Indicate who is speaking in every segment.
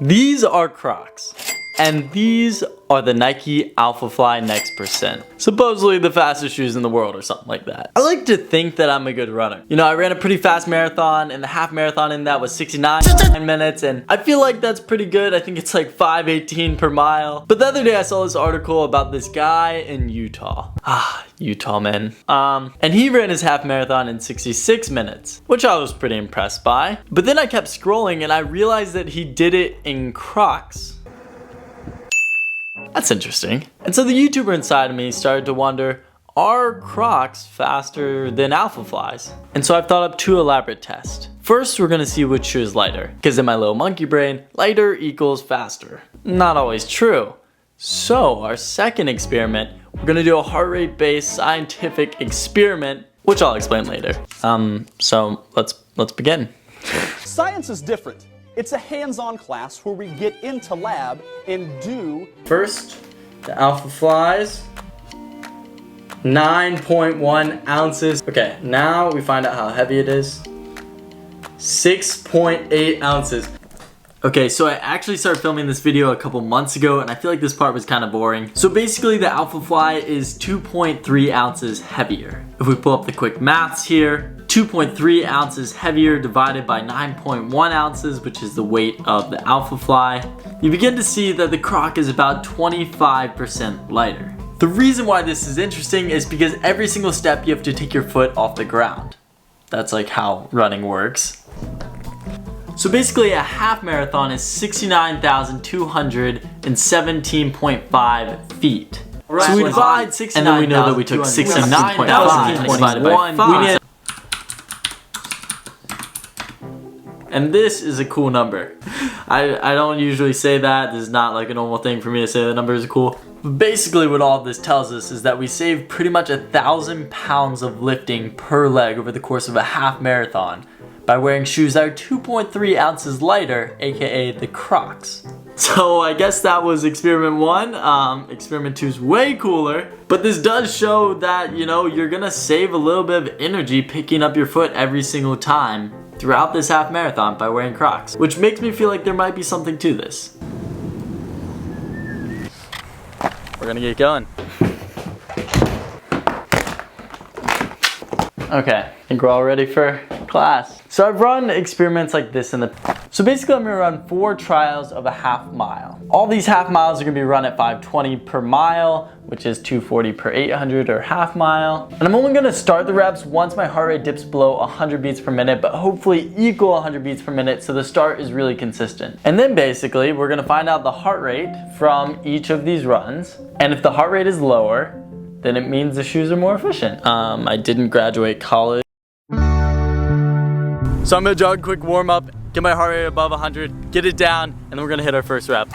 Speaker 1: These are Crocs, and these are the Nike Alphafly Next %. Supposedly the fastest shoes in the world or something like that. I like to think that I'm a good runner. You know, I ran a pretty fast marathon, and the half marathon in that was 69 minutes, and I feel like that's pretty good. I think it's like 5:18 per mile. But the other day I saw this article about this guy in Utah. Utah, man. And he ran his half marathon in 66 minutes, which I was pretty impressed by. But then I kept scrolling and I realized that he did it in Crocs. That's interesting. And so the YouTuber inside of me started to wonder, are Crocs faster than Alphaflys? And so I've thought up two elaborate tests. First, we're gonna see which shoe is lighter, because in my little monkey brain, lighter equals faster. Not always true. So our second experiment, we're gonna do a heart rate based scientific experiment, which I'll explain later. So let's begin.
Speaker 2: Science is different. It's a hands-on class where we get into lab and do...
Speaker 1: First, the Alphaflys, 9.1 ounces. Okay, now we find out how heavy it is. 6.8 ounces. Okay, so I actually started filming this video a couple months ago and I feel like this part was kind of boring. So basically the Alphafly is 2.3 ounces heavier. If we pull up the quick maths here, 2.3 ounces heavier divided by 9.1 ounces, which is the weight of the Alphafly, you begin to see that the Croc is about 25% lighter. The reason why this is interesting is because every single step you have to take your foot off the ground. That's like how running works. So basically a half marathon is 69,217.5 feet. Right. So we divide 69,000, and then we know that we took 69,000 divided by 5. And this is a cool number. I don't usually say that. This is not like a normal thing for me to say that numbers are cool. But basically what all of this tells us is that we save pretty much 1,000 pounds of lifting per leg over the course of a half marathon by wearing shoes that are 2.3 ounces lighter, aka the Crocs. So I guess that was experiment 1. Experiment 2 is way cooler, but this does show that, you know, you're gonna save a little bit of energy picking up your foot every single time throughout this half marathon by wearing Crocs, which makes me feel like there might be something to this. We're gonna get going. Okay, I think we're all ready for class. So I've run experiments like this in the past. So basically I'm gonna run 4 trials of a half mile. All these half miles are gonna be run at 520 per mile, which is 240 per 800 or half mile. And I'm only gonna start the reps once my heart rate dips below 100 beats per minute, but hopefully equal 100 beats per minute, so the start is really consistent. And then basically we're gonna find out the heart rate from each of these runs. And if the heart rate is lower, then it means the shoes are more efficient. I didn't graduate college. So I'm gonna jog a quick warm up, get my heart rate above 100, get it down, and then we're gonna hit our first rep.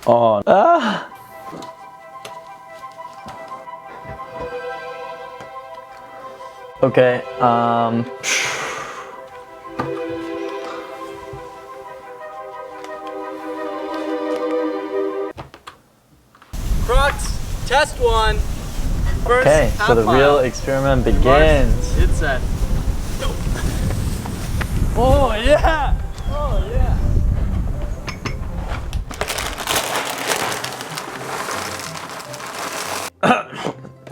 Speaker 1: Oh. Okay, Crocs, test 1. First okay, so the real experiment begins. Hit set. Go. Oh yeah! Oh yeah!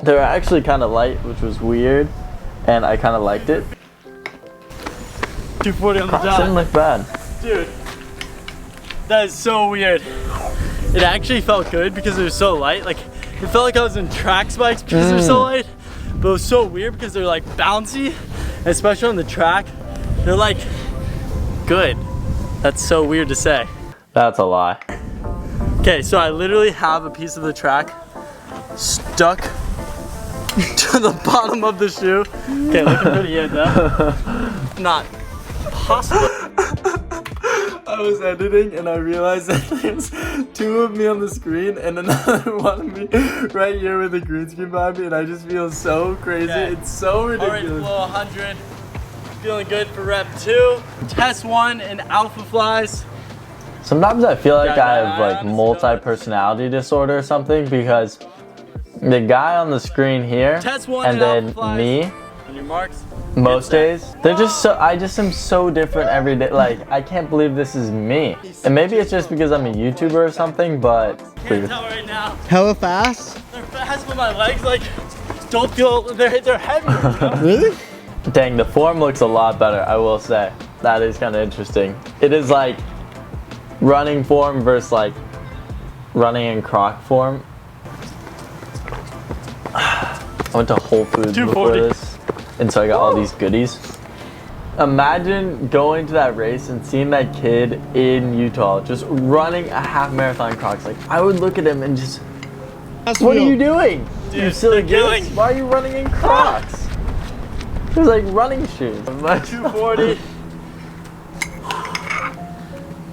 Speaker 1: They were actually kind of light, which was weird, and I kind of liked it. 240 on the dot. Didn't look bad. Dude, that is so weird. It actually felt good because it was so light. Like, it felt like I was in track spikes because they're so light, but it was so weird because they're like bouncy, especially on the track. They're like good. That's so weird to say. That's a lie. Okay, so I literally have a piece of the track stuck to the bottom of the shoe. Okay, looking pretty good though. Not possible. I was editing and I realized that there's 2 of me on the screen and another one of me right here with the green screen behind me, and I just feel so crazy. Okay. It's so ridiculous. Heart rate below 100. Feeling good for rep 2. Test 1 in Alphaflys. Sometimes I feel like I have like multi-personality disorder or something, because the guy on the screen here Test 1 and then Alphaflys.
Speaker 3: Me.
Speaker 1: On your marks. Most days. They're just so, I just am so different every day. Like, I can't believe this is me. And maybe it's just because I'm a YouTuber or something, but.
Speaker 3: Can't tell right now.
Speaker 4: Hella fast?
Speaker 3: They're fast, but my legs like don't feel, they're heavy. You know?
Speaker 4: Really?
Speaker 1: Dang, the form looks a lot better, I will say. That is kind of interesting. It is like running form versus like running in Croc form. I went to Whole Foods before this, and so I got all these goodies. Imagine going to that race and seeing that kid in Utah just running a half marathon in Crocs. Like, I would look at him and just, what are you doing?
Speaker 3: Dude,
Speaker 1: You silly
Speaker 3: they're
Speaker 1: goose. Why are you running in Crocs? There's like running shoes.
Speaker 3: 240.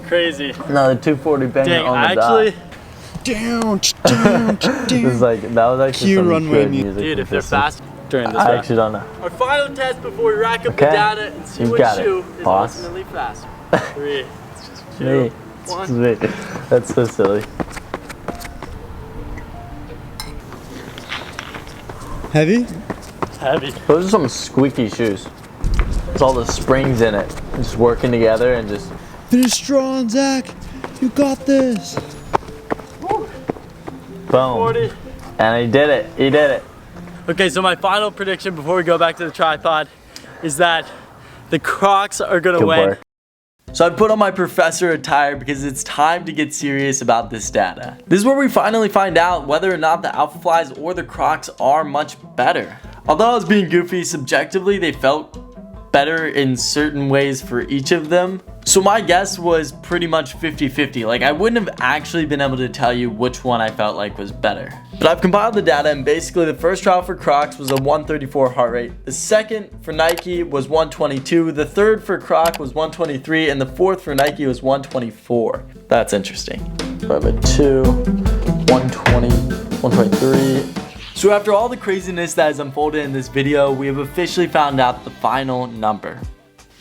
Speaker 3: Crazy.
Speaker 1: Another 240 banger
Speaker 3: Dang,
Speaker 1: on the
Speaker 3: actually,
Speaker 1: dot.
Speaker 4: Down.
Speaker 1: This is like, that was actually
Speaker 4: Cue
Speaker 1: some
Speaker 4: runway
Speaker 1: good
Speaker 4: music.
Speaker 1: music.
Speaker 3: dude, if they're
Speaker 1: consistent.
Speaker 3: fast during this
Speaker 1: I
Speaker 3: round.
Speaker 1: actually don't know.
Speaker 3: Our final test before we rack up
Speaker 1: Okay.
Speaker 3: the data and see
Speaker 1: You've
Speaker 3: which
Speaker 1: got it,
Speaker 3: shoe is
Speaker 1: boss.
Speaker 3: ultimately faster. 3, it's just 2,
Speaker 1: Me.
Speaker 3: 1.
Speaker 1: It's me. That's so silly.
Speaker 4: Heavy?
Speaker 3: Heavy.
Speaker 1: Those are some squeaky shoes. There's all the springs in it, just working together and just.
Speaker 4: Finish strong, Zach. You got this.
Speaker 1: Boom.
Speaker 3: 40.
Speaker 1: And he did it. He did it.
Speaker 3: Okay, so my final prediction before we go back to the tripod is that the Crocs are gonna
Speaker 1: Good
Speaker 3: win.
Speaker 1: work. So I put on my professor attire because it's time to get serious about this data. This is where we finally find out whether or not the Alphaflys or the Crocs are much better. Although I was being goofy, subjectively they felt better in certain ways for each of them. So my guess was pretty much 50-50. Like, I wouldn't have actually been able to tell you which one I felt like was better. But I've compiled the data, and basically the first trial for Crocs was a 134 heart rate. The second for Nike was 122. The third for Croc was 123, and the fourth for Nike was 124. That's interesting. So I have a 2, 120, 123. So after all the craziness that has unfolded in this video, we have officially found out the final number.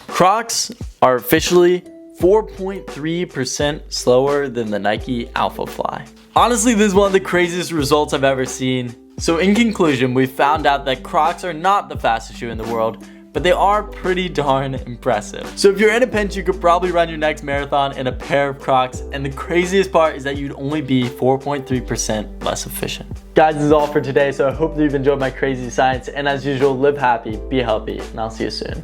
Speaker 1: Crocs are officially 4.3% slower than the Nike Alphafly. Honestly, this is one of the craziest results I've ever seen. So in conclusion, we found out that Crocs are not the fastest shoe in the world, but they are pretty darn impressive. So if you're in a pinch, you could probably run your next marathon in a pair of Crocs, and the craziest part is that you'd only be 4.3% less efficient. Guys, this is all for today, so I hope that you've enjoyed my crazy science, and as usual, live happy, be healthy, and I'll see you soon.